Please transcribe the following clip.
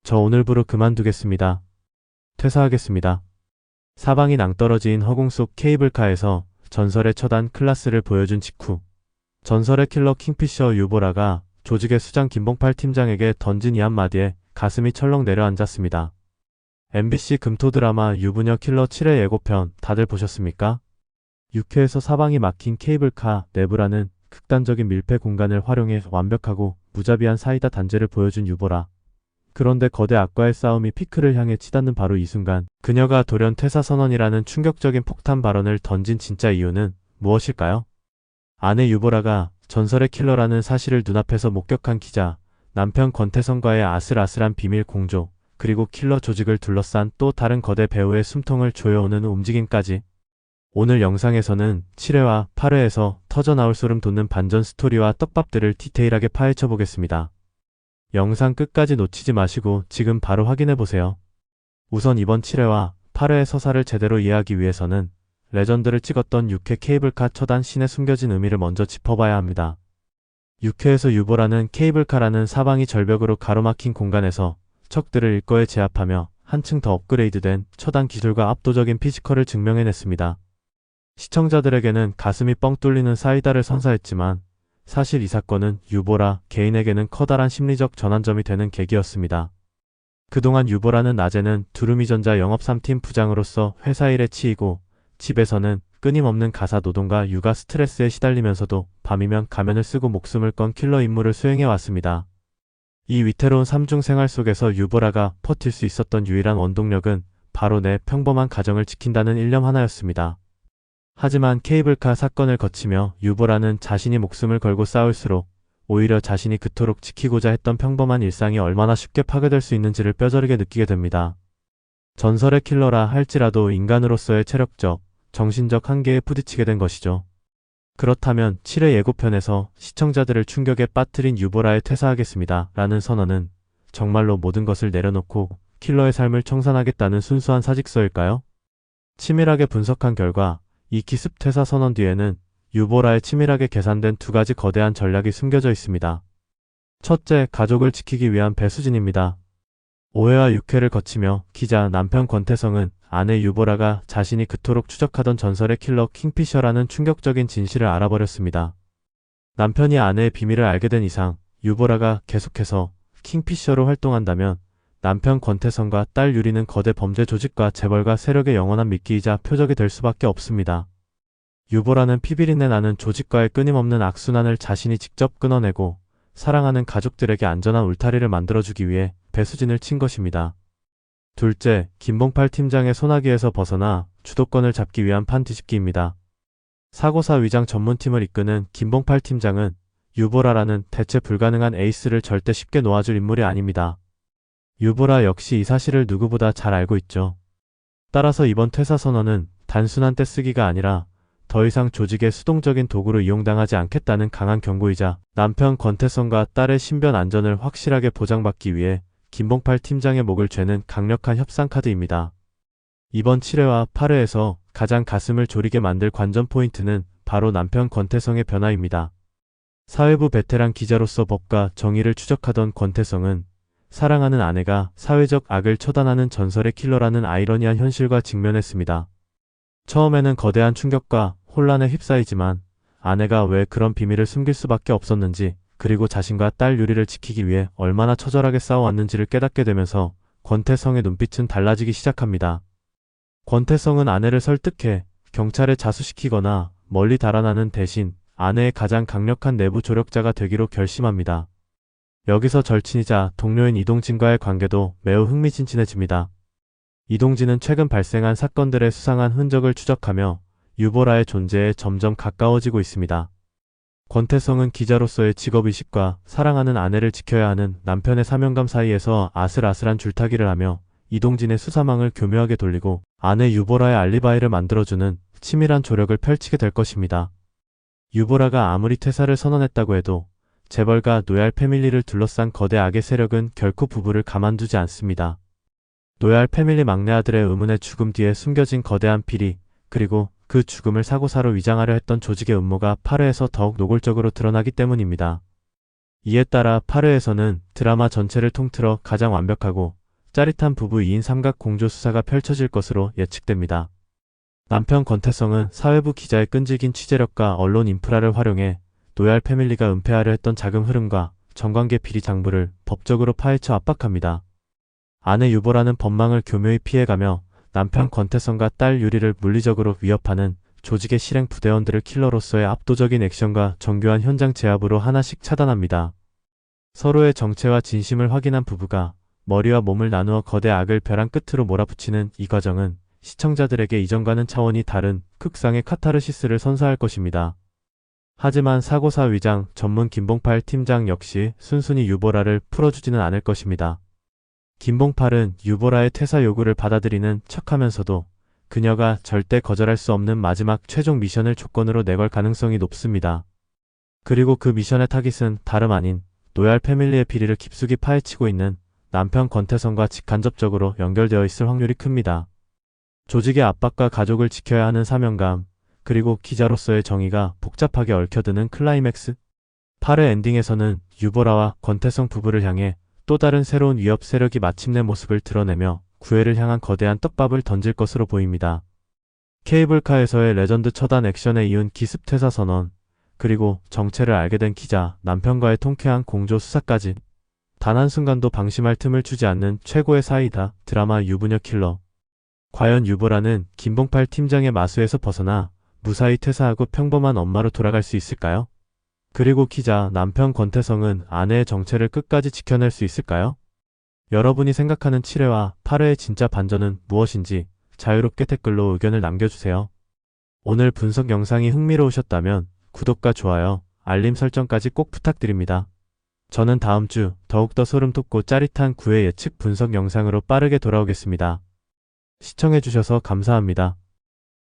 저 오늘부로 그만두겠습니다. 퇴사하겠습니다. 사방이 낭떠러지인 허공 속 케이블카에서 전설의 처단 클라스를 보여준 직후 전설의 킬러 킹피셔 유보라가 조직의 수장 김봉팔 팀장에게 던진 이 한마디에 가슴이 철렁 내려앉았습니다. MBC 금토 드라마 유부녀 킬러 7회 예고편 다들 보셨습니까? 6회에서 사방이 막힌 케이블카 내부라는 극단적인 밀폐 공간을 활용해 완벽하고 무자비한 사이다 단죄를 보여준 유보라. 그런데 거대 악과의 싸움이 피크를 향해 치닫는 바로 이 순간 그녀가 돌연 퇴사 선언이라는 충격적인 폭탄 발언을 던진 진짜 이유는 무엇일까요? 아내 유보라가 전설의 킬러라는 사실을 눈앞에서 목격한 기자, 남편 권태성과의 아슬아슬한 비밀 공조, 그리고 킬러 조직을 둘러싼 또 다른 거대 배우의 숨통을 조여오는 움직임까지. 오늘 영상에서는 7회와 8회에서 터져나올 소름 돋는 반전 스토리와 떡밥들을 디테일하게 파헤쳐 보겠습니다. 영상 끝까지 놓치지 마시고 지금 바로 확인해보세요. 우선 이번 7회와 8회의 서사를 제대로 이해하기 위해서는 레전드를 찍었던 6회 케이블카 처단 씬의 숨겨진 의미를 먼저 짚어봐야 합니다. 6회에서 유보라는 케이블카라는 사방이 절벽으로 가로막힌 공간에서 적들을 일거에 제압하며 한층 더 업그레이드된 처단 기술과 압도적인 피지컬을 증명해냈습니다. 시청자들에게는 가슴이 뻥 뚫리는 사이다를 선사했지만 사실 이 사건은 유보라 개인에게는 커다란 심리적 전환점이 되는 계기였습니다. 그동안 유보라는 낮에는 두루미전자 영업 3팀 부장으로서 회사 일에 치이고 집에서는 끊임없는 가사 노동과 육아 스트레스에 시달리면서도 밤이면 가면을 쓰고 목숨을 건 킬러 임무를 수행해왔습니다. 이 위태로운 삼중 생활 속에서 유보라가 버틸 수 있었던 유일한 원동력은 바로 내 평범한 가정을 지킨다는 일념 하나였습니다. 하지만 케이블카 사건을 거치며 유보라는 자신이 목숨을 걸고 싸울수록 오히려 자신이 그토록 지키고자 했던 평범한 일상이 얼마나 쉽게 파괴될 수 있는지를 뼈저리게 느끼게 됩니다. 전설의 킬러라 할지라도 인간으로서의 체력적, 정신적 한계에 부딪히게 된 것이죠. 그렇다면 7회 예고편에서 시청자들을 충격에 빠뜨린 유보라의 퇴사하겠습니다 라는 선언은 정말로 모든 것을 내려놓고 킬러의 삶을 청산하겠다는 순수한 사직서일까요? 치밀하게 분석한 결과 이 기습 퇴사 선언 뒤에는 유보라의 치밀하게 계산된 두 가지 거대한 전략이 숨겨져 있습니다. 첫째, 가족을 지키기 위한 배수진입니다. 5회와 6회를 거치며 기자 남편 권태성은 아내 유보라가 자신이 그토록 추적하던 전설의 킬러 킹피셔라는 충격적인 진실을 알아버렸습니다. 남편이 아내의 비밀을 알게 된 이상 유보라가 계속해서 킹피셔로 활동한다면 남편 권태성과 딸 유리는 거대 범죄 조직과 재벌과 세력의 영원한 미끼이자 표적이 될 수밖에 없습니다. 유보라는 피비린내 나는 조직과의 끊임없는 악순환을 자신이 직접 끊어내고 사랑하는 가족들에게 안전한 울타리를 만들어주기 위해 배수진을 친 것입니다. 둘째, 김봉팔 팀장의 소나기에서 벗어나 주도권을 잡기 위한 판 뒤집기입니다. 사고사 위장 전문팀을 이끄는 김봉팔 팀장은 유보라라는 대체 불가능한 에이스를 절대 쉽게 놓아줄 인물이 아닙니다. 유보라 역시 이 사실을 누구보다 잘 알고 있죠. 따라서 이번 퇴사 선언은 단순한 떼쓰기가 아니라 더 이상 조직의 수동적인 도구로 이용당하지 않겠다는 강한 경고이자 남편 권태성과 딸의 신변 안전을 확실하게 보장받기 위해 김봉팔 팀장의 목을 죄는 강력한 협상 카드입니다. 이번 7회와 8회에서 가장 가슴을 졸이게 만들 관전 포인트는 바로 남편 권태성의 변화입니다. 사회부 베테랑 기자로서 법과 정의를 추적하던 권태성은 사랑하는 아내가 사회적 악을 처단하는 전설의 킬러라는 아이러니한 현실과 직면했습니다. 처음에는 거대한 충격과 혼란에 휩싸이지만 아내가 왜 그런 비밀을 숨길 수밖에 없었는지 그리고 자신과 딸 유리를 지키기 위해 얼마나 처절하게 싸워왔는지를 깨닫게 되면서 권태성의 눈빛은 달라지기 시작합니다. 권태성은 아내를 설득해 경찰에 자수시키거나 멀리 달아나는 대신 아내의 가장 강력한 내부 조력자가 되기로 결심합니다. 여기서 절친이자 동료인 이동진과의 관계도 매우 흥미진진해집니다. 이동진은 최근 발생한 사건들의 수상한 흔적을 추적하며 유보라의 존재에 점점 가까워지고 있습니다. 권태성은 기자로서의 직업의식과 사랑하는 아내를 지켜야 하는 남편의 사명감 사이에서 아슬아슬한 줄타기를 하며 이동진의 수사망을 교묘하게 돌리고 아내 유보라의 알리바이를 만들어주는 치밀한 조력을 펼치게 될 것입니다. 유보라가 아무리 퇴사를 선언했다고 해도 재벌과 노얄 패밀리를 둘러싼 거대 악의 세력은 결코 부부를 가만두지 않습니다. 노얄 패밀리 막내 아들의 의문의 죽음 뒤에 숨겨진 거대한 비리, 그리고 그 죽음을 사고사로 위장하려 했던 조직의 음모가 8회에서 더욱 노골적으로 드러나기 때문입니다. 이에 따라 8회에서는 드라마 전체를 통틀어 가장 완벽하고 짜릿한 부부 2인 삼각 공조 수사가 펼쳐질 것으로 예측됩니다. 남편 권태성은 사회부 기자의 끈질긴 취재력과 언론 인프라를 활용해 노얄 패밀리가 은폐하려 했던 자금 흐름과 정관계 비리 장부를 법적으로 파헤쳐 압박합니다. 아내 유보라는 법망을 교묘히 피해가며 남편 권태성과 딸 유리를 물리적으로 위협하는 조직의 실행 부대원들을 킬러로서의 압도적인 액션과 정교한 현장 제압으로 하나씩 차단합니다. 서로의 정체와 진심을 확인한 부부가 머리와 몸을 나누어 거대 악을 벼랑 끝으로 몰아붙이는 이 과정은 시청자들에게 이전과는 차원이 다른 극상의 카타르시스를 선사할 것입니다. 하지만 사고사 위장 전문 김봉팔 팀장 역시 순순히 유보라를 풀어주지는 않을 것입니다. 김봉팔은 유보라의 퇴사 요구를 받아들이는 척하면서도 그녀가 절대 거절할 수 없는 마지막 최종 미션을 조건으로 내걸 가능성이 높습니다. 그리고 그 미션의 타깃은 다름 아닌 노얄 패밀리의 비리를 깊숙이 파헤치고 있는 남편 권태성과 직간접적으로 연결되어 있을 확률이 큽니다. 조직의 압박과 가족을 지켜야 하는 사명감, 그리고 기자로서의 정의가 복잡하게 얽혀드는 클라이맥스. 8회 엔딩에서는 유보라와 권태성 부부를 향해 또 다른 새로운 위협 세력이 마침내 모습을 드러내며 구애를 향한 거대한 떡밥을 던질 것으로 보입니다. 케이블카에서의 레전드 처단 액션에 이은 기습 퇴사 선언, 그리고 정체를 알게 된 기자, 남편과의 통쾌한 공조 수사까지 단 한순간도 방심할 틈을 주지 않는 최고의 사이다 드라마 유부녀 킬러. 과연 유보라는 김봉팔 팀장의 마수에서 벗어나 무사히 퇴사하고 평범한 엄마로 돌아갈 수 있을까요? 그리고 기자, 남편 권태성은 아내의 정체를 끝까지 지켜낼 수 있을까요? 여러분이 생각하는 7회와 8회의 진짜 반전은 무엇인지 자유롭게 댓글로 의견을 남겨주세요. 오늘 분석 영상이 흥미로우셨다면 구독과 좋아요, 알림 설정까지 꼭 부탁드립니다. 저는 다음 주 더욱더 소름 돋고 짜릿한 9회 예측 분석 영상으로 빠르게 돌아오겠습니다. 시청해주셔서 감사합니다.